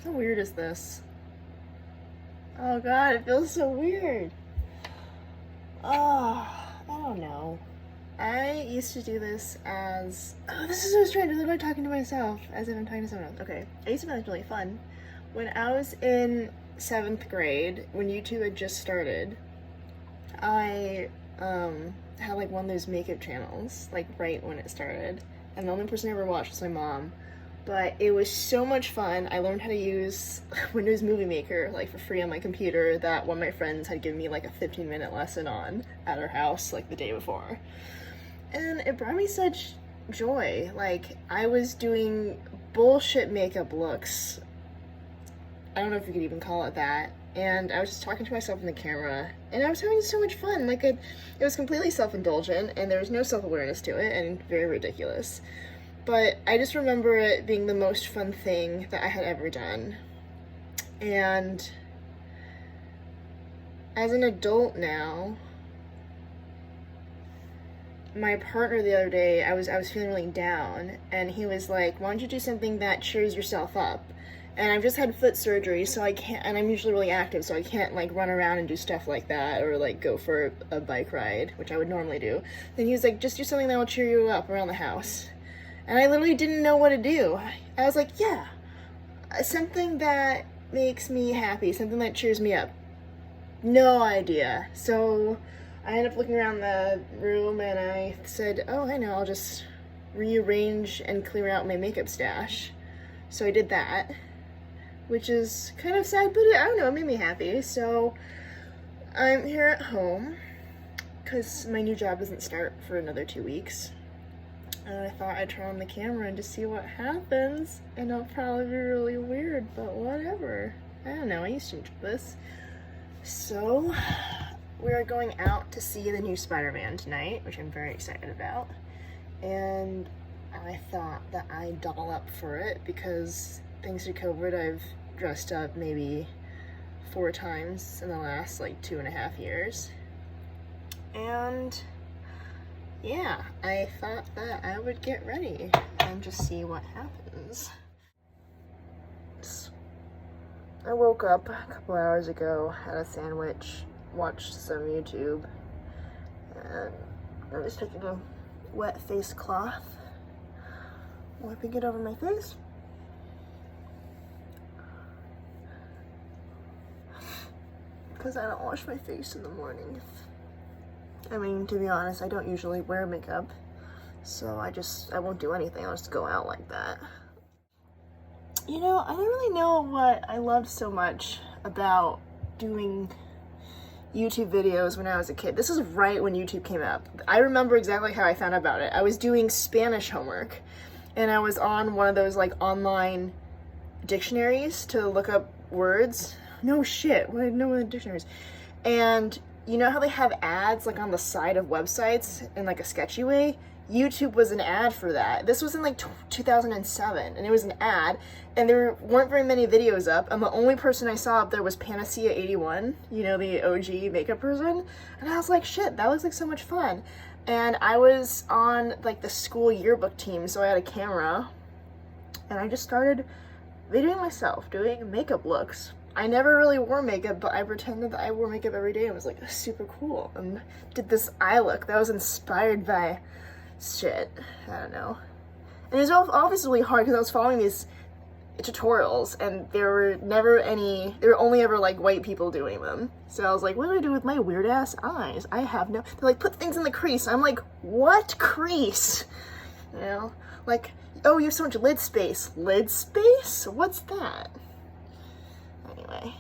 How weird is this? Oh god, it feels so weird. Oh, I don't know. I used to do this as... Oh, this is so strange. I'm like talking to myself as if I'm talking to someone else. Okay. I used to find this really fun. When I was in 7th grade, when YouTube had just started, I had like one of those makeup channels, like right when it started. And the only person I ever watched was my mom. But it was so much fun. I learned how to use Windows Movie Maker like for free on my computer that one of my friends had given me like a 15-minute lesson on at her house like the day before. And it brought me such joy. Like, I was doing bullshit makeup looks. I don't know if you could even call it that. And I was just talking to myself in the camera, and I was having so much fun. Like, it was completely self-indulgent, and there was no self-awareness to it, and very ridiculous. But I just remember it being the most fun thing that I had ever done. And as an adult now, my partner the other day, I was feeling really down, and he was like, why don't you do something that cheers yourself up? And I've just had foot surgery, so I can't, and I'm usually really active, so I can't like run around and do stuff like that, or like go for a bike ride, which I would normally do. Then he was like, just do something that will cheer you up around the house. And I literally didn't know what to do. I was like, yeah, something that makes me happy, something that cheers me up. No idea. So I ended up looking around the room and I said, oh, I know, I'll just rearrange and clear out my makeup stash. So I did that, which is kind of sad, but I don't know, it made me happy. So I'm here at home because my new job doesn't start for another 2 weeks. And I thought I'd turn on the camera and just see what happens. And it'll probably be really weird, but whatever. I don't know, I used to enjoy this. So, we are going out to see the new Spider-Man tonight, which I'm very excited about. And I thought that I'd doll up for it because thanks to COVID, I've dressed up maybe 4 times in the last like 2.5 years. And yeah, I thought that I would get ready and just see what happens. I woke up a couple hours ago, had a sandwich, watched some YouTube, and I'm just taking a wet face cloth, wiping it over my face. Because I don't wash my face in the morning. I mean, to be honest, I don't usually wear makeup, so I won't do anything, I'll just go out like that. You know, I don't really know what I loved so much about doing YouTube videos when I was a kid. This is right when YouTube came up. I remember exactly how I found out about it. I was doing Spanish homework, and I was on one of those like online dictionaries to look up words. No shit, what I know in the dictionaries. And you know how they have ads like on the side of websites in like a sketchy way? YouTube was an ad for that. This was in like 2007, and it was an ad, and there weren't very many videos up, and the only person I saw up there was Panacea81, you know, the OG makeup person, and I was like, shit, that looks like so much fun. And I was on like the school yearbook team, so I had a camera, and I just started videoing myself doing makeup looks. I never really wore makeup, but I pretended that I wore makeup every day and was like super cool, and did this eye look that was inspired by shit, I don't know. And it was obviously hard because I was following these tutorials and there were only ever like white people doing them. So I was like, what do I do with my weird ass eyes? I have no, they're like, put things in the crease. I'm like, what crease? You know, like, oh, you have so much lid space. Lid space? What's that? Anyway.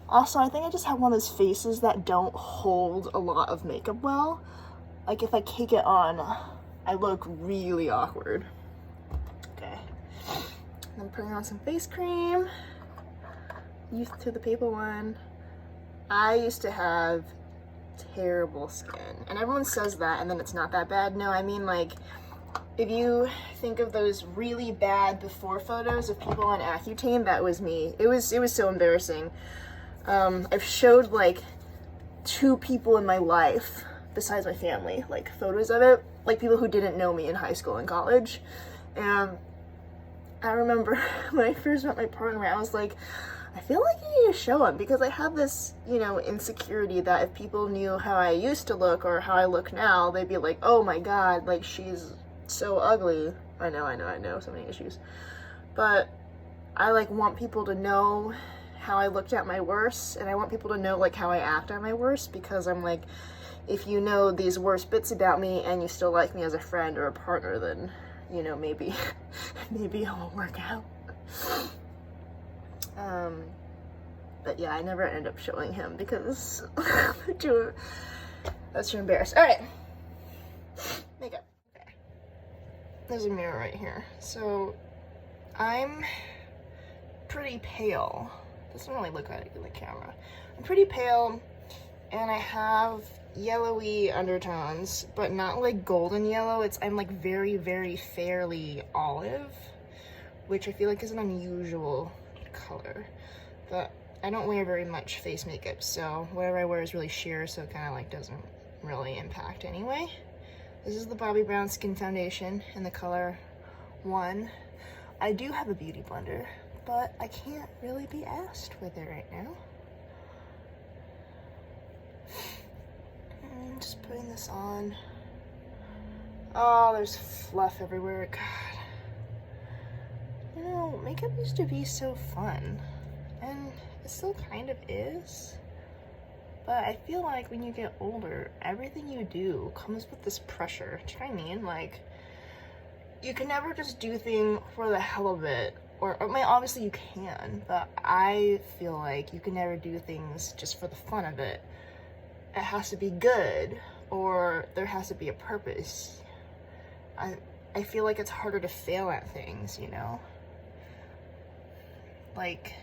Also, I think I just have one of those faces that don't hold a lot of makeup well. Like, if I cake it on, I look really awkward. Okay. I'm putting on some face cream. Used to the paper one. I used to have terrible skin. And everyone says that, and then it's not that bad. No, I mean, like, if you think of those really bad before photos of people on Accutane, that was me. It was so embarrassing. I've showed, like, 2 people in my life besides my family, like photos of it, like people who didn't know me in high school and college, and I remember when I first met my partner, I was like, I feel like you need to show him, because I have this, you know, insecurity that if people knew how I used to look or how I look now, they'd be like, oh my god, like, she's so ugly. I know, so many issues. But I, like, want people to know how I looked at my worst, and I want people to know, like, how I act at my worst, because I'm like, if you know these worst bits about me and you still like me as a friend or a partner, then, you know, maybe maybe it will work out. But yeah, I never end up showing him because that's too embarrassed. All right, makeup. Okay. There's a mirror right here. So I'm pretty pale. Doesn't really look like it in the camera. I'm pretty pale, and I have yellowy undertones, but not like golden yellow. I'm like very, very fairly olive, which I feel like is an unusual color. But I don't wear very much face makeup, so whatever I wear is really sheer, so it kind of like doesn't really impact anyway. This is the Bobbi Brown Skin Foundation in the color 1. I do have a beauty blender, but I can't really be asked with it right now. I'm just putting this on. Oh, there's fluff everywhere. God. You know, makeup used to be so fun, and it still kind of is. But I feel like when you get older, everything you do comes with this pressure. Do you know what I mean? Like, you can never just do things for the hell of it. Or I mean, obviously you can, but I feel like you can never do things just for the fun of it. It has to be good, or there has to be a purpose. I feel like it's harder to fail at things, you know? Like,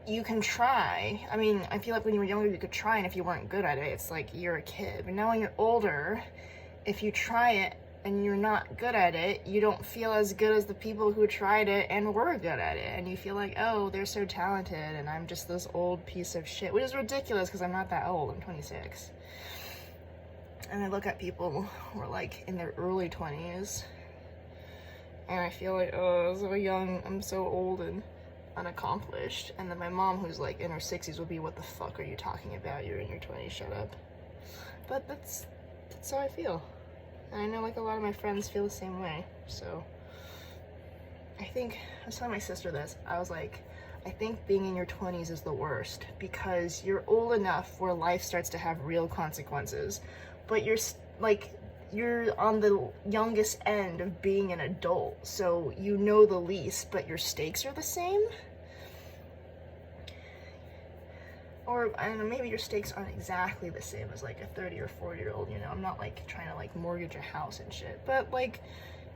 you can try. I mean, I feel like when you were younger, you could try, and if you weren't good at it, it's like you're a kid. But now when you're older, if you try it and you're not good at it, you don't feel as good as the people who tried it and were good at it. And you feel like, oh, they're so talented, and I'm just this old piece of shit, which is ridiculous because I'm not that old. I'm 26. And I look at people who are like in their early 20s, and I feel like, oh, I'm so young, I'm so old and unaccomplished. And then my mom, who's like in her 60s, will be, what the fuck are you talking about? You're in your 20s, shut up. But that's how I feel. And I know like a lot of my friends feel the same way. So I think, I was telling my sister this, I was like, I think being in your 20s is the worst, because you're old enough where life starts to have real consequences, but you're on the youngest end of being an adult, so you know the least, but your stakes are the same. Or, I don't know, maybe your stakes aren't exactly the same as like a 30 or 40-year-old, you know? I'm not like trying to like mortgage a house and shit, but like,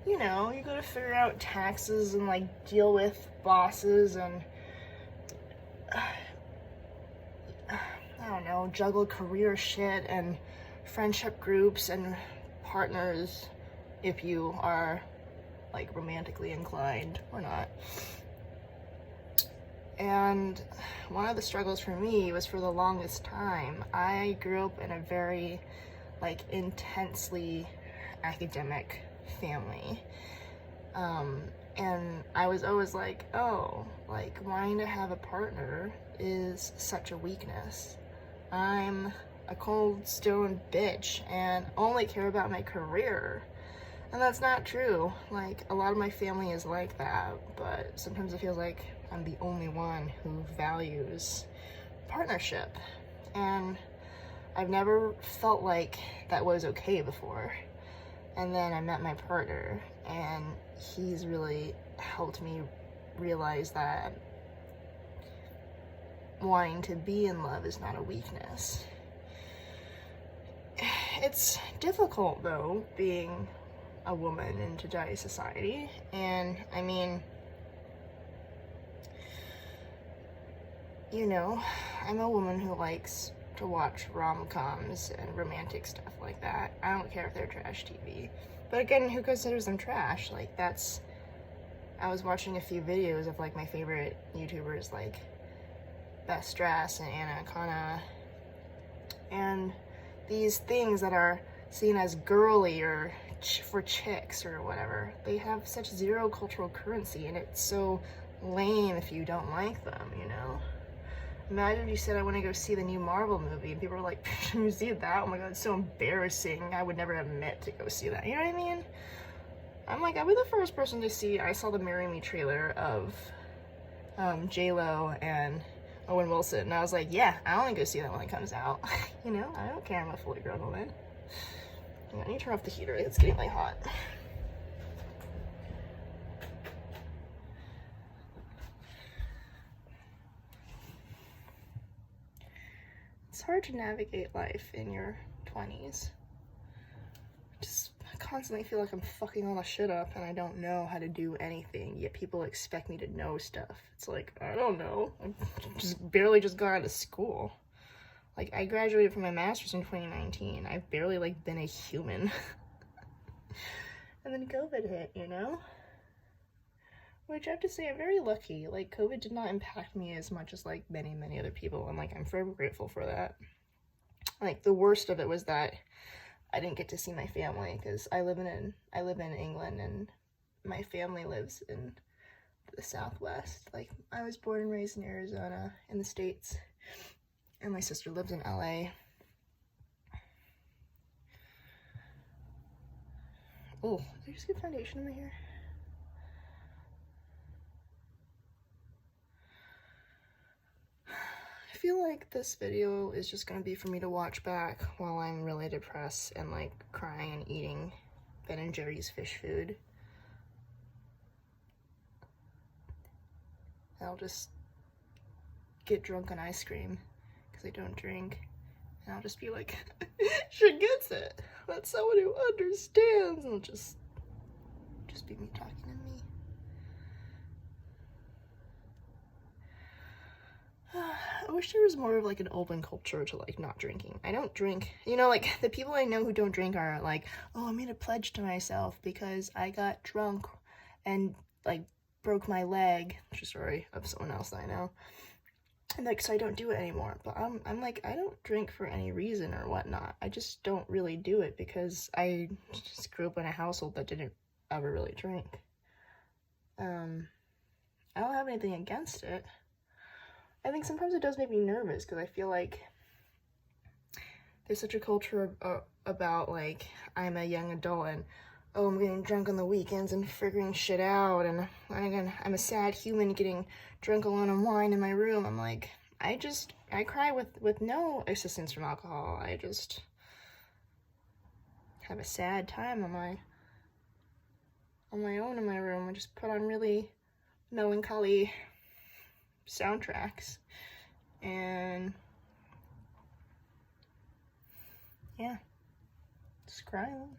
you know, you gotta figure out taxes and like deal with bosses and I don't know, juggle career shit and friendship groups and partners if you are like romantically inclined or not. And one of the struggles for me was, for the longest time, I grew up in a very like intensely academic family. And I was always like, oh, like wanting to have a partner is such a weakness. I'm a cold stone bitch and only care about my career. And that's not true. Like, a lot of my family is like that, but sometimes it feels like I'm the only one who values partnership. And I've never felt like that was okay before. And then I met my partner, and he's really helped me realize that wanting to be in love is not a weakness. It's difficult, though, being a woman in today's society. And I mean, you know, I'm a woman who likes to watch rom-coms and romantic stuff like that. I don't care if they're trash TV. But again, who considers them trash? Like, I was watching a few videos of like my favorite YouTubers like Best Dress and Anna Akana, and these things that are seen as girly or for chicks or whatever. They have such zero cultural currency, and it's so lame if you don't like them, you know? Imagine if you said, I want to go see the new Marvel movie, and people were like, you see that? Oh my god, it's so embarrassing. I would never admit to go see that. You know what I mean? I'm like, I'll be the first person to see. I saw the Marry Me trailer of J-Lo and Owen Wilson, and I was like, yeah, I want to go see that when it comes out. You know, I don't care, I'm a fully grown woman. I need to turn off the heater, it's getting like hot. It's hard to navigate life in your 20s. Just constantly feel like I'm fucking all the shit up and I don't know how to do anything, yet people expect me to know stuff. It's like, I don't know. I just barely just got out of school. Like, I graduated from my master's in 2019. I've barely, like, been a human. And then COVID hit, you know? Which I have to say, I'm very lucky. Like, COVID did not impact me as much as, like, many, many other people. And, like, I'm forever grateful for that. Like, the worst of it was that I didn't get to see my family, because I live in England, and my family lives in the Southwest. Like, I was born and raised in Arizona, in the States, and my sister lives in LA. Oh, did I just get foundation in my hair? I feel like this video is just gonna be for me to watch back while I'm really depressed and like crying and eating Ben & Jerry's fish food. I'll just get drunk on ice cream because I don't drink, and I'll just be like, she gets it. That's someone who understands. And it'll just be me talking to me. I wish there was more of like an open culture to like not drinking. I don't drink, you know, like the people I know who don't drink are like, oh, I made a pledge to myself because I got drunk and like broke my leg. True story of someone else that I know. And like, so I don't do it anymore. But I'm like, I don't drink for any reason or whatnot. I just don't really do it because I just grew up in a household that didn't ever really drink. I don't have anything against it. I think sometimes it does make me nervous because I feel like there's such a culture about like, I'm a young adult and oh, I'm getting drunk on the weekends and figuring shit out, and I'm a sad human getting drunk alone on wine in my room. I'm like, I cry with no assistance from alcohol. I just have a sad time on my own in my room. I just put on really melancholy soundtracks, and yeah, just cry alone.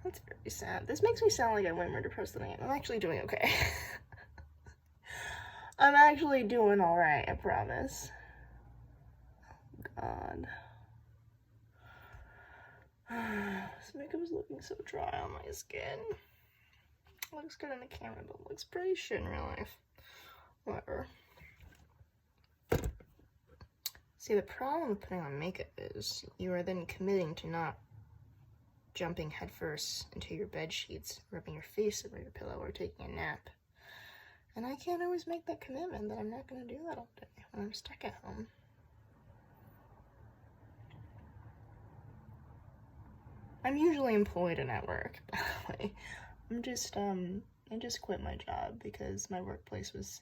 That's very sad. This makes me sound like I'm way more depressed than I am. I'm actually doing okay. I'm actually doing alright, I promise. Oh, God. This makeup is looking so dry on my skin. It looks good in the camera, but it looks pretty shit in real life. Whatever. See, the problem with putting on makeup is you are then committing to not jumping headfirst into your bed sheets, rubbing your face over your pillow, or taking a nap. And I can't always make that commitment that I'm not going to do that all day when I'm stuck at home. I'm usually employed and at work, by the way. I just quit my job because my workplace was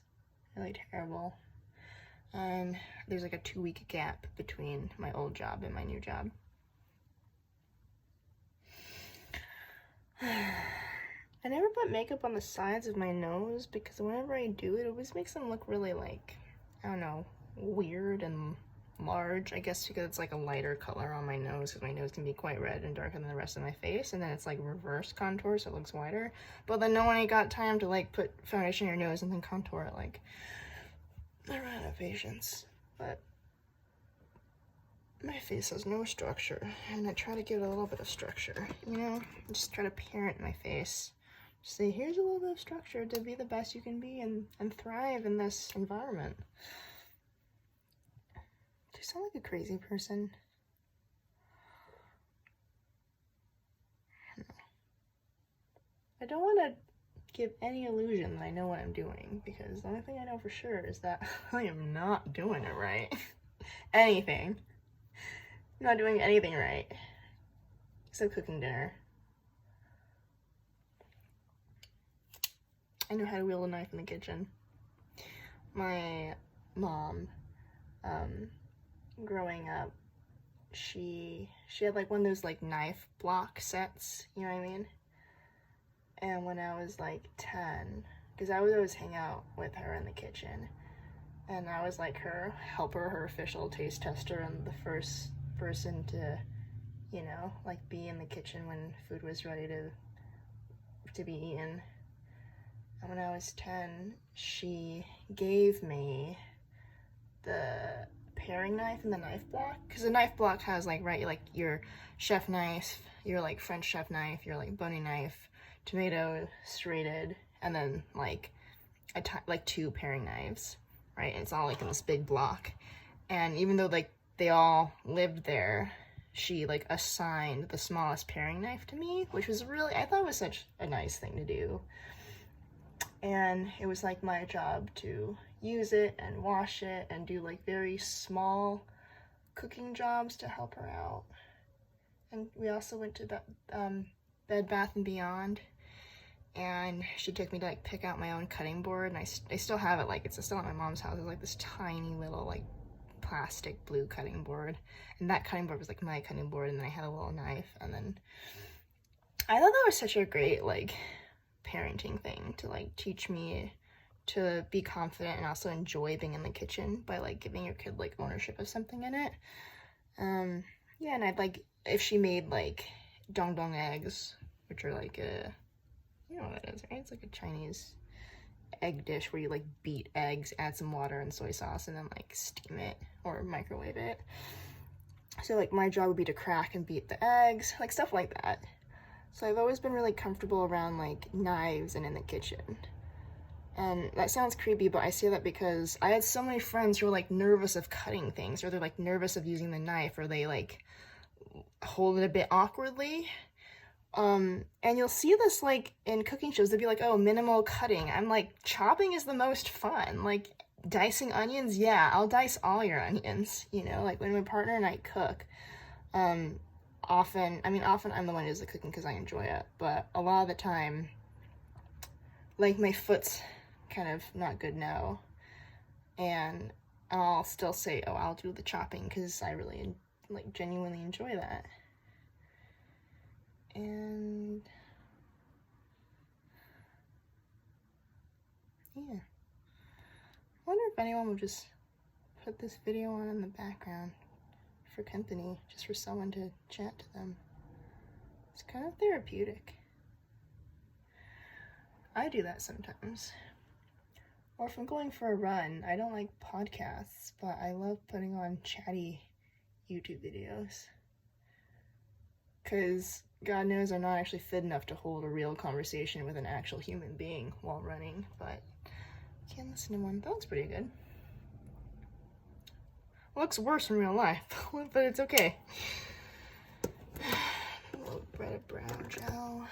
really terrible. And there's like a 2-week gap between my old job and my new job. I never put makeup on the sides of my nose because whenever I do it always makes them look really like, I don't know, weird and large. I guess because it's like a lighter color on my nose, because my nose can be quite red and darker than the rest of my face, and then it's like reverse contour so it looks wider. But then no one ain't got time to like put foundation on your nose and then contour it. Like, I run out of patience. But my face has no structure, and I try to give it a little bit of structure, you know? I just try to parent my face. Just say, here's a little bit of structure to be the best you can be and thrive in this environment. Do I sound like a crazy person? I don't want to give any illusion that I know what I'm doing, because the only thing I know for sure is that I am not doing it right. Anything. I'm not doing anything right. Except cooking dinner. I know how to wield a knife in the kitchen. My mom, growing up, she had like one of those like knife block sets, you know what I mean? And when I was like 10, because I would always hang out with her in the kitchen, and I was like her helper, her official taste tester, and the first person to, you know, like be in the kitchen when food was ready to be eaten. And when I was 10, she gave me the paring knife and the knife block, because the knife block has like, right, like your chef knife, your like French chef knife, your like boning knife, tomato serrated, and then like like 2 paring knives, right? And it's all like in this big block. And even though like they all lived there, she like assigned the smallest paring knife to me, which was really, I thought it was such a nice thing to do. And it was like my job to use it and wash it and do like very small cooking jobs to help her out. And we also went to Bed Bath & Beyond, and she took me to like pick out my own cutting board, and I still have it, like it's still at my mom's house. It's like this tiny little like plastic blue cutting board, and that cutting board was like my cutting board, and then I had a little knife. And then I thought that was such a great like parenting thing to like teach me to be confident and also enjoy being in the kitchen by like giving your kid like ownership of something in it. Yeah, and I'd like, if she made like dong dong eggs, which are like you know what that is, right? It's like a Chinese egg dish where you like beat eggs, add some water and soy sauce, and then like steam it or microwave it. So like my job would be to crack and beat the eggs, like stuff like that. So I've always been really comfortable around like knives and in the kitchen. And that sounds creepy, but I say that because I had so many friends who were like nervous of cutting things, or they're like nervous of using the knife, or they like hold it a bit awkwardly. And you'll see this like in cooking shows, they'll be like, oh, minimal cutting. I'm like, chopping is the most fun. Like dicing onions, yeah, I'll dice all your onions, you know, like when my partner and I cook. Often I'm the one who does the cooking because I enjoy it, but a lot of the time, like my foot's kind of not good now, and I'll still say, oh, I'll do the chopping because I really like genuinely enjoy that. And yeah, I wonder if anyone will just put this video on in the background for company, just for someone to chat to them. It's kind of therapeutic. I do that sometimes. Or if I'm going for a run, I don't like podcasts, but I love putting on chatty YouTube videos. Because God knows I'm not actually fit enough to hold a real conversation with an actual human being while running, but I can listen to one. That looks pretty good. Looks worse in real life, but it's okay. A little Brita brow gel.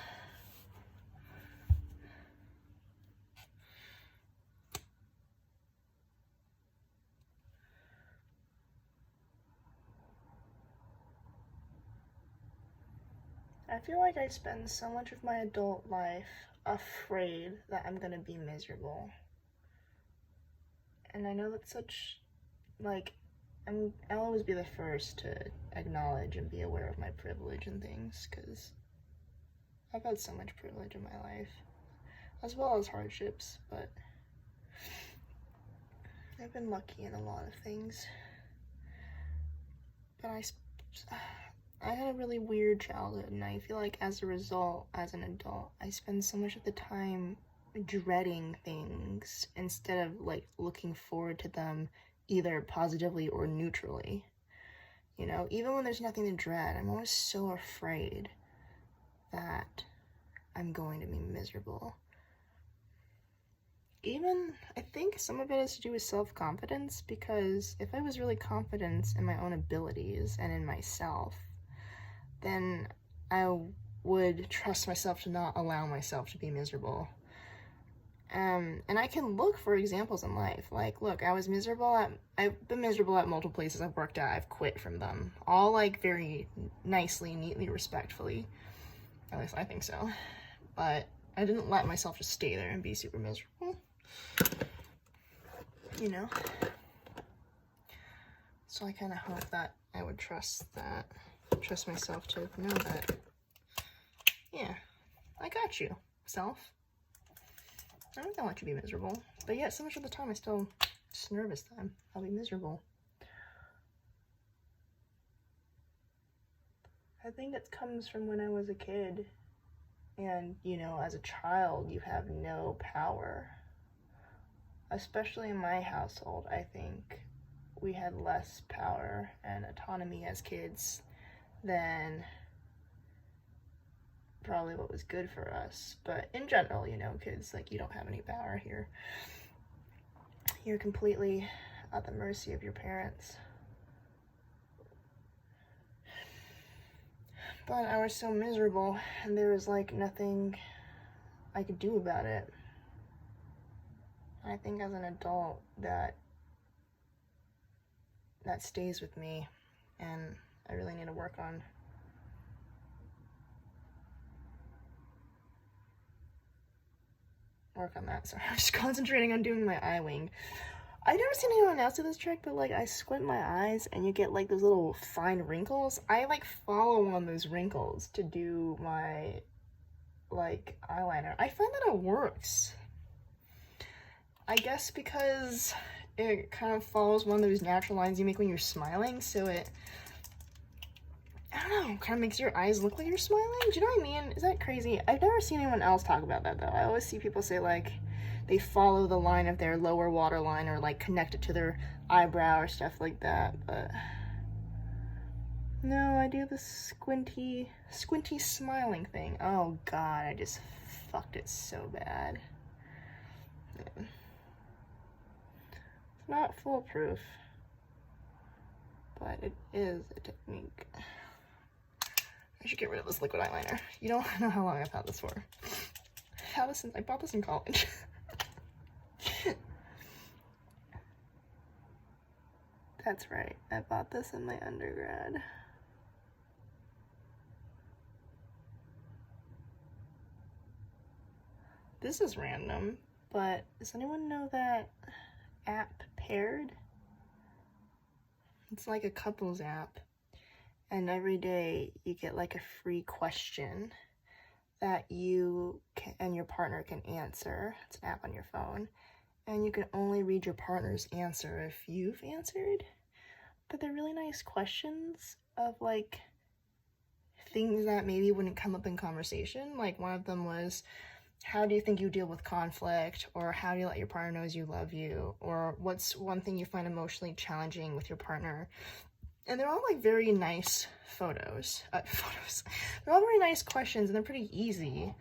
I feel like I spend so much of my adult life afraid that I'm gonna be miserable. And I know that's such, like, I'll always be the first to acknowledge and be aware of my privilege and things, because I've had so much privilege in my life, as well as hardships, but I've been lucky in a lot of things. But I had a really weird childhood, and I feel like as a result, as an adult, I spend so much of the time dreading things instead of like looking forward to them either positively or neutrally. You know, even when there's nothing to dread, I'm always so afraid that I'm going to be miserable. Even, I think some of it has to do with self-confidence, because if I was really confident in my own abilities and in myself, then I would trust myself to not allow myself to be miserable. And I can look for examples in life. Like, look, I've been miserable at multiple places I've worked at. I've quit from them. All, like, very nicely, neatly, respectfully. At least I think so. But I didn't let myself just stay there and be super miserable. You know? So I kind of hope that I would trust myself to know that, yeah, I got you, self. I'm not gonna let you be miserable. But yet, so much of the time, I still just nervous that I'll be miserable. I think it comes from when I was a kid. And, you know, as a child, you have no power. Especially in my household, I think we had less power and autonomy as kids than probably what was good for us. But in general, you know, kids, like, you don't have any power here. You're completely at the mercy of your parents. But I was so miserable, and there was, like, nothing I could do about it. I think as an adult, that stays with me, and I really need to work on that. Sorry, I'm just concentrating on doing my eye wing. I've never seen anyone else do this trick, but, like, I squint my eyes and you get, like, those little fine wrinkles. I, like, follow on those wrinkles to do my, like, eyeliner. I find that it works. I guess because it kind of follows one of those natural lines you make when you're smiling, so it, I don't know, kind of makes your eyes look like you're smiling. Do you know what I mean? Is that crazy? I've never seen anyone else talk about that, though. I always see people say, like, they follow the line of their lower waterline or, like, connect it to their eyebrow or stuff like that, but no, I do the squinty smiling thing. Oh, God, I just fucked it so bad. Yeah. It's not foolproof, but it is a technique. I should get rid of this liquid eyeliner. You don't know how long I've had this for. I bought this in college. That's right, I bought this in my undergrad. This is random, but does anyone know that app Paired? It's like a couples app, and every day you get like a free question that you and your partner can answer. It's an app on your phone, and you can only read your partner's answer if you've answered. But they're really nice questions of, like, things that maybe wouldn't come up in conversation. Like, one of them was, how do you think you deal with conflict? Or how do you let your partner know you love you? Or what's one thing you find emotionally challenging with your partner? And they're all, like, very nice photos. They're all very nice questions, and they're pretty easy.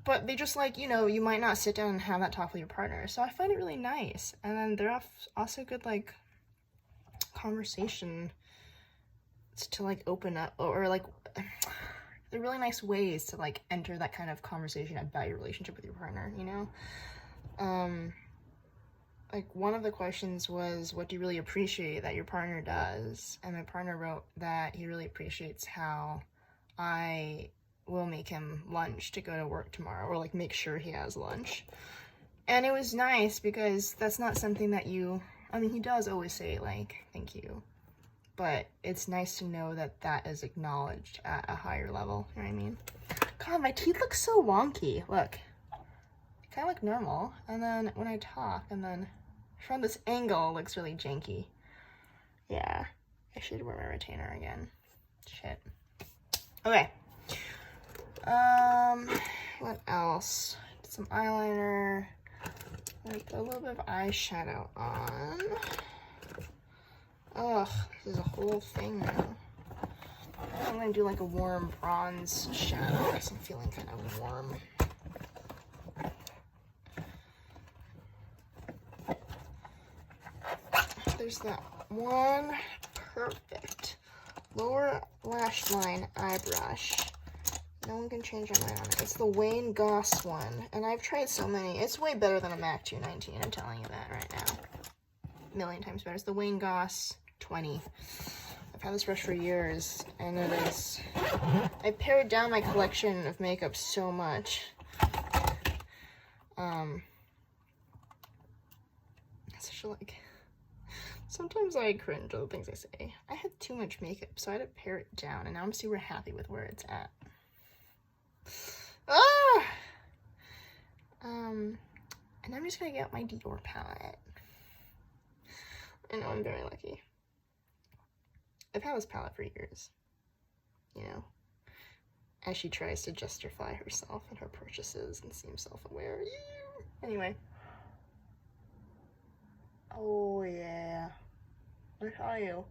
But they just, like, you know, you might not sit down and have that talk with your partner. So I find it really nice. And then they're also good, like, conversation to, like, open up, or like, they're really nice ways to, like, enter that kind of conversation about your relationship with your partner, you know? Like, one of the questions was, what do you really appreciate that your partner does? And my partner wrote that he really appreciates how I will make him lunch to go to work tomorrow, or, like, make sure he has lunch. And it was nice because that's not something that I mean, he does always say, like, thank you, but it's nice to know that that is acknowledged at a higher level, you know what I mean? God, my teeth look so wonky, look. They kind of look normal, and then when I talk, and then from this angle, it looks really janky. Yeah, I should wear my retainer again. Shit. Okay. What else? Some eyeliner. Like a little bit of eyeshadow on. Ugh, this is a whole thing now. I'm gonna do like a warm bronze shadow because I'm feeling kind of warm. There's that one perfect lower lash line eye brush No one can change my mind on it. It's the Wayne Goss one, and I've tried so many. It's way better than a MAC 219, I'm telling you that right now. A million times better. It's the Wayne Goss 20. I've had this brush for years, and it is... I pared down my collection of makeup so much. Such a, like... Sometimes I cringe at the things I say. I had too much makeup, so I had to pare it down, and now I'm super happy with where it's at. Ah! And I'm just gonna get out my Dior palette. I know I'm very lucky. I've had this palette for years, you know, as she tries to justify herself and her purchases and seem self-aware. Anyway. Oh yeah. I tell you,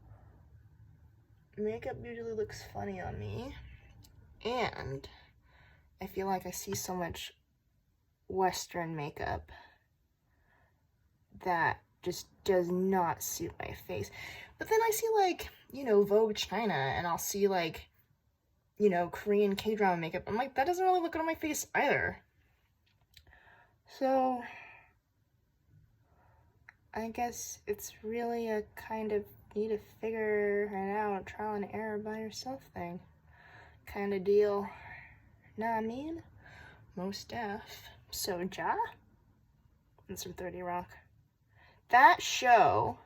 makeup usually looks funny on me, and I feel like I see so much Western makeup that just does not suit my face. But then I see, like, you know, Vogue China, and I'll see, like, you know, Korean K-drama makeup. I'm like, that doesn't really look good on my face either. So I guess it's really a kind of need to figure it out, trial and error by yourself thing kind of deal. Know what I mean? Most def. So Ja? And some 30 Rock. That show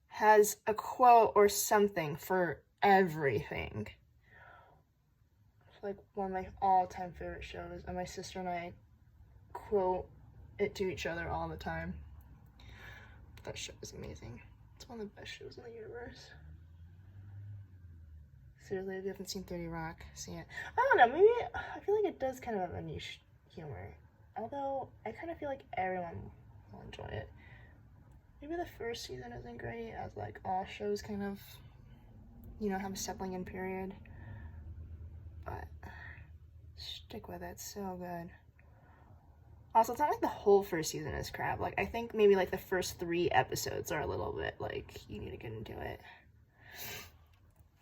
has a quote or something for everything. It's like one of my all-time favorite shows, and my sister and I quote it to each other all the time. That show is amazing. It's one of the best shows in the universe. Seriously, if you haven't seen 30 Rock, see it. I don't know, maybe, I feel like it does kind of have a niche humor. Although, I kind of feel like everyone will enjoy it. Maybe the first season isn't great, as like all shows kind of, you know, have a settling in period. But, stick with it, it's so good. Also, it's not like the whole first season is crap. Like, I think maybe like the first 3 episodes are a little bit like, you need to get into it.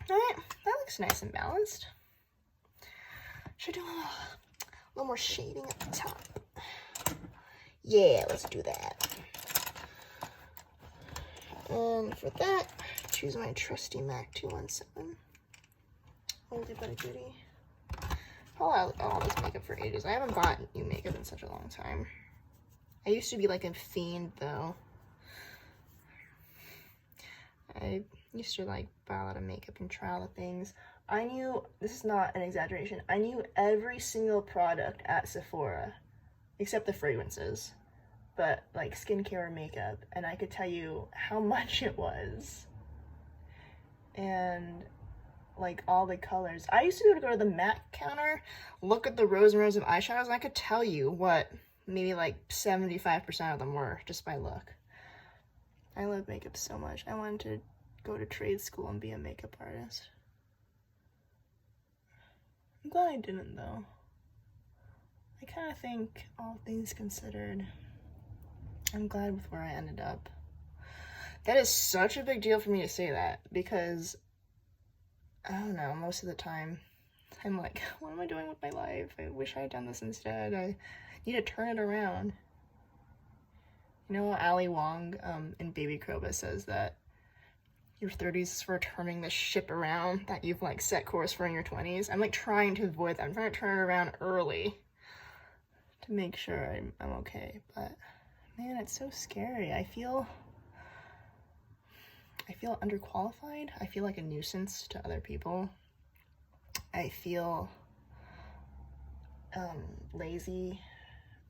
Alright, that looks nice and balanced. Should I do a little more shading at the top? Yeah, let's do that. And for that, choose my trusty MAC 217. Oldie but a goodie. I'll all this makeup for ages. I haven't bought new makeup in such a long time. I used to be like a fiend though. I used to like buy a lot of makeup and try all the things. I knew, this is not an exaggeration, I knew every single product at Sephora, except the fragrances, but like skincare or makeup, and I could tell you how much it was. And like all the colors. I used to be able to go to the MAC counter, look at the rows and rows of eyeshadows, and I could tell you what maybe like 75% of them were just by look. I love makeup so much. I wanted to go to trade school and be a makeup artist. I'm glad I didn't though. I kind of think, all things considered, I'm glad with where I ended up. That is such a big deal for me to say that, because I don't know, most of the time I'm like, what am I doing with my life? I wish I had done this instead. I need to turn it around. You know, Ali Wong in Baby Kroba says that your 30s is for turning the ship around that you've like set course for in your 20s. I'm like trying to avoid that. I'm trying to turn it around early to make sure I'm okay. But man, it's so scary. I feel underqualified. I feel like a nuisance to other people. I feel lazy.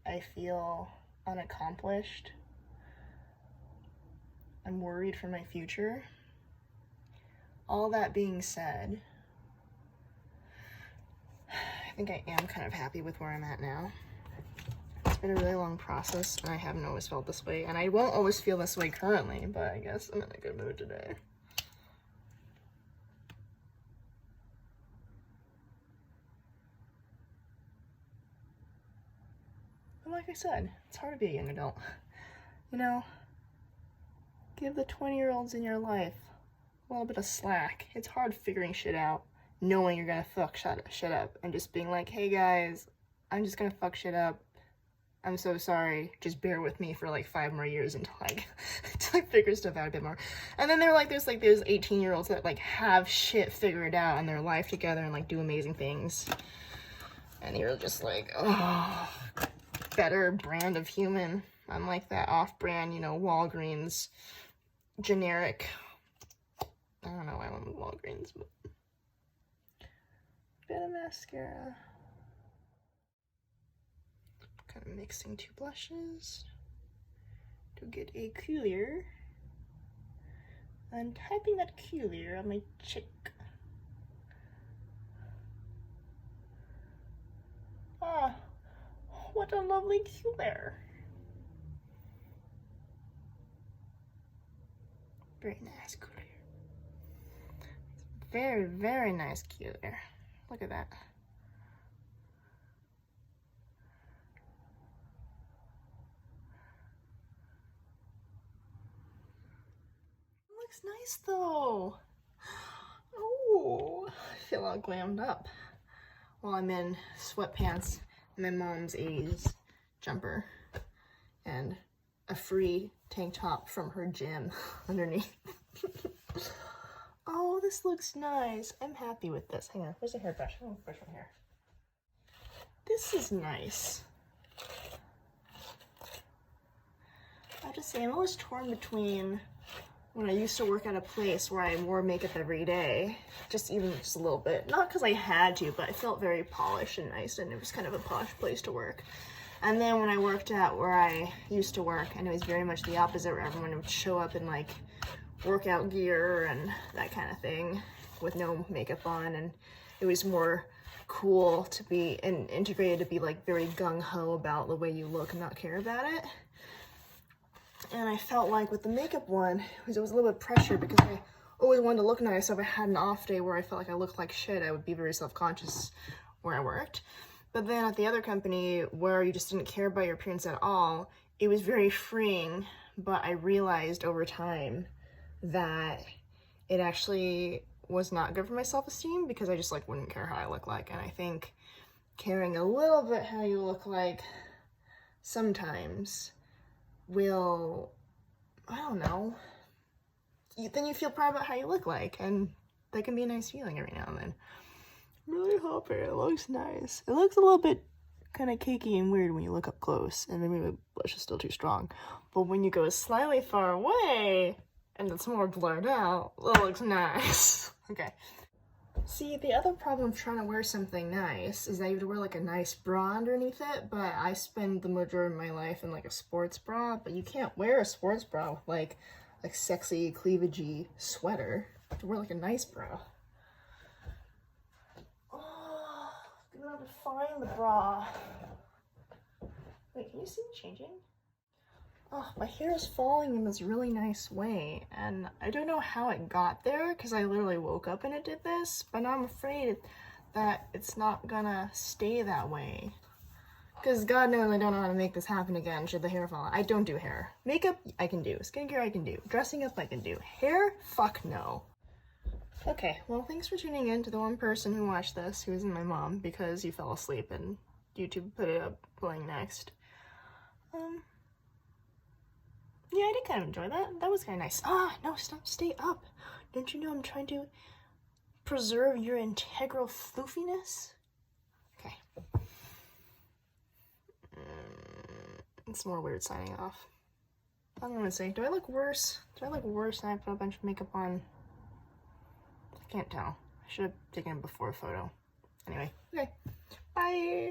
I feel unaccomplished. I'm worried for my future. All that being said, I think I am kind of happy with where I'm at now. It's been a really long process, and I haven't always felt this way, and I won't always feel this way currently, but I guess I'm in a good mood today. But like I said, it's hard to be a young adult. You know, give the 20-year-olds in your life a little bit of slack. It's hard figuring shit out knowing you're gonna fuck shit up and just being like, hey guys, I'm just gonna fuck shit up. I'm so sorry. Just bear with me for like 5 more years until I figure stuff out a bit more. And then there's 18-year-olds that like have shit figured out in their life together and like do amazing things. And you're just like, oh, better brand of human. Unlike that off-brand, you know, Walgreens generic. I don't know why I went with Walgreens, but bit of mascara. Kind of mixing 2 blushes to get a cooler. I'm typing that cooler on my cheek. Ah, what a lovely cooler. Very nice cooler. Very, very nice cooler. Look at that. Looks nice though. Oh, I feel all glammed up while I'm in sweatpants, my mom's 80s jumper, and a free tank top from her gym underneath. Oh, this looks nice. I'm happy with this. Hang on, where's the hairbrush? I'm gonna brush my hair. This is nice. I have to say, I'm always torn between when I used to work at a place where I wore makeup every day, just a little bit. Not because I had to, but I felt very polished and nice, and it was kind of a posh place to work. And then when I worked at where I used to work, and it was very much the opposite, where everyone would show up in like workout gear and that kind of thing with no makeup on, and it was more cool to be and integrated to be like very gung-ho about the way you look and not care about it. And I felt like with the makeup one, it was a little bit pressure because I always wanted to look nice. So if I had an off day where I felt like I looked like shit, I would be very self-conscious where I worked. But then at the other company where you just didn't care about your appearance at all, it was very freeing. But I realized over time that it actually was not good for my self-esteem because I just like wouldn't care how I look like. And I think caring a little bit how you look like sometimes will, I don't know, then you feel proud about how you look like, and that can be a nice feeling every now and then. I'm really hoping it looks nice. It looks a little bit kind of cakey and weird when you look up close, and maybe the blush is still too strong. But when you go slightly far away, and it's more blurred out, it looks nice. Okay. See, the other problem of trying to wear something nice is that you have to wear like a nice bra underneath it, but I spend the majority of my life in like a sports bra, but you can't wear a sports bra with like a sexy cleavagey sweater. You have to wear like a nice bra. Oh, I'm gonna have to find the bra. Wait, can you see me changing? Oh, my hair is falling in this really nice way, and I don't know how it got there because I literally woke up and it did this, but now I'm afraid that it's not gonna stay that way. Because God knows I don't know how to make this happen again should the hair fall out. I don't do hair. Makeup, I can do. Skincare, I can do. Dressing up, I can do. Hair? Fuck no. Okay, well, thanks for tuning in to the one person who watched this, who isn't my mom, because you fell asleep and YouTube put it up playing next. Yeah, I did kind of enjoy that. That was kind of nice. Ah, no, stop, stay up. Don't you know I'm trying to preserve your integral floofiness? Okay. It's more weird signing off. I don't want to say, do I look worse? Do I look worse than I put a bunch of makeup on? I can't tell. I should have taken a before photo. Anyway, okay. Bye!